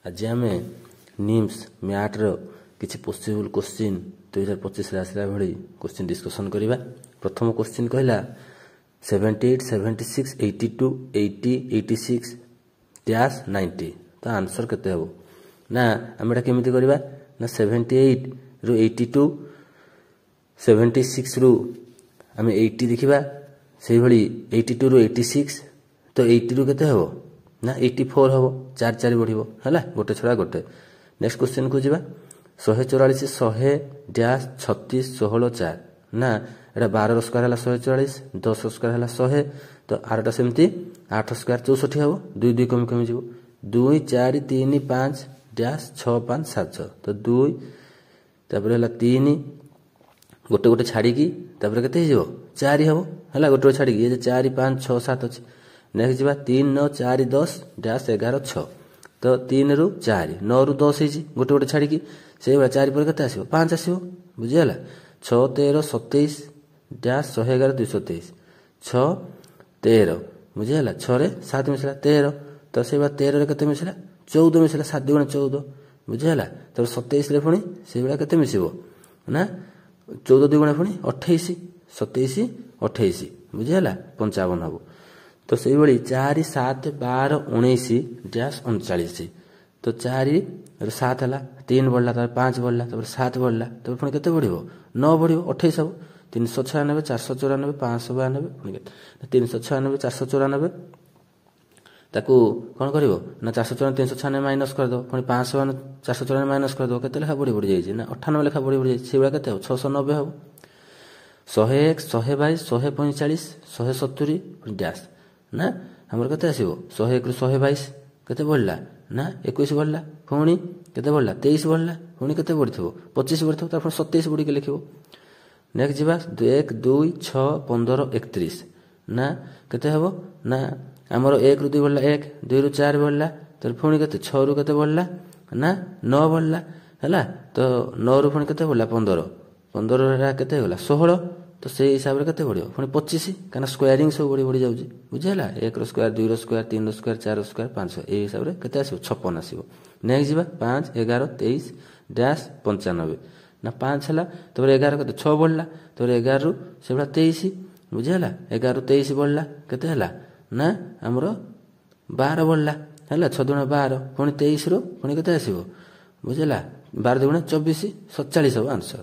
आज आम निम्स मैथ्र किसी पॉसिबल क्वेश्चन 2025 आसला भली क्वेश्चन डिस्कशन करवा। प्रथम क्वेश्चन कहला 78, 76, 82, 80, 86 डैश 90 तो आंसर केते हो ना आम केमिति करवा ना 78 रु 82 76 रु आम 80 देखा से भली 82 रु 86 तो 80 रु केते हो ना 84 हम 4 4 बढ़ो है गोटे छड़ा गोटे। नेक्स्ट क्वेश्चन को जीवा 144 100 डैश 36 16 4 ना एटा 12 स्क्वायर है 144 10 स्क्वायर है 100 तो आरटा सेमती 8 स्क्वायर 64 हम 2 2 कमी कमी जीव 2 4 3 5 डैश 6 5 7 6 तो 2 तापर है 3 गोटे गोटे छाड़ी तापर केते हो 4 हम है गोटे छाड़ी ये 4 5 6 7 अच्छे। नेक्स्ट जीवा 3 9 4 10 डैश 11 6 तो 3 रु 4 9 रु 10 है गोटे गोटे छाड़ी से 4 पर केते आसो 5 आसो बुझीगला 6 13 27 डैश 111 223 6 13 बुझीगला 6 रे 7 मिसला 13 तो से 13 रे केते मिसला 14 मिसला 7 गुणा 14 बुझीगला तो 27 रे पुणी से केते मिसिबो ना 14 2 गुणा पुणी 28 27 28 बुझीगला 55 हबो तो से 4 7 12 19 डैश 39 तो 4 रु 7 है 3 बढ़ला 5 बढ़ला 7 बढ़ला तो पुणी केते बढ़िबो 9 बढ़िबो 28 हबो 396 494 592 पुणी 396 494 ताकू कौन करिवो ना 494 396 माइनस कर दो पुणी 592 494 माइनस कर दो केते लेखा बढ़ी बढ़ी जाई ना 98 लेखा बढ़ी बढ़ी जाई सेबा केते हो 690 हबो 101 122 145 170 डैश ना हमर केते आसीबो 101 रु 122 केते बढ़ला ना 21 बढ़ला पुणी केते बढ़ला 23 बढ़ला पुणी केते बढ़िथबो 25 बढ़िथबो तापर 27 बढ़ी के लिखिबो। नेक्स्ट जीवा 1 2 6 15 31 ना केते हबो ना हमर 1 रु 2 बढ़ला 1 2 रु 4 बढ़ला तो पुणी केते 6 रु केते बढ़ला ना 9 बढ़ला हैला तो 9 रु पुणी केते बढ़ला 15 15 रा केते होला 16 तो से हिसाब रे केते बढ़ियो पुणी 25 काना स्क्वायरिंग सब बढ़ी बढ़ी जाउची बुझिला 1 रो स्क्वायर 2 रो स्क्वायर 3 रो स्क्वायर 4 रो स्क्वायर 500 ए हिसाब रे केते आसीबो 56 आसीबो। नेक्स्ट जीवा 5 11 23 डैश 95 ना 5 हला तो 11 केते 6 बढ़ला तो 11 रु सेबला 23 बुझिला 11 रु 23 बढ़ला केते हला ना हमरो 12 बढ़ला हला 6 दुना 12 पुणी 23 रु पुणी केते आसीबो बुझिला 12 दुना 24 47 हो आंसर।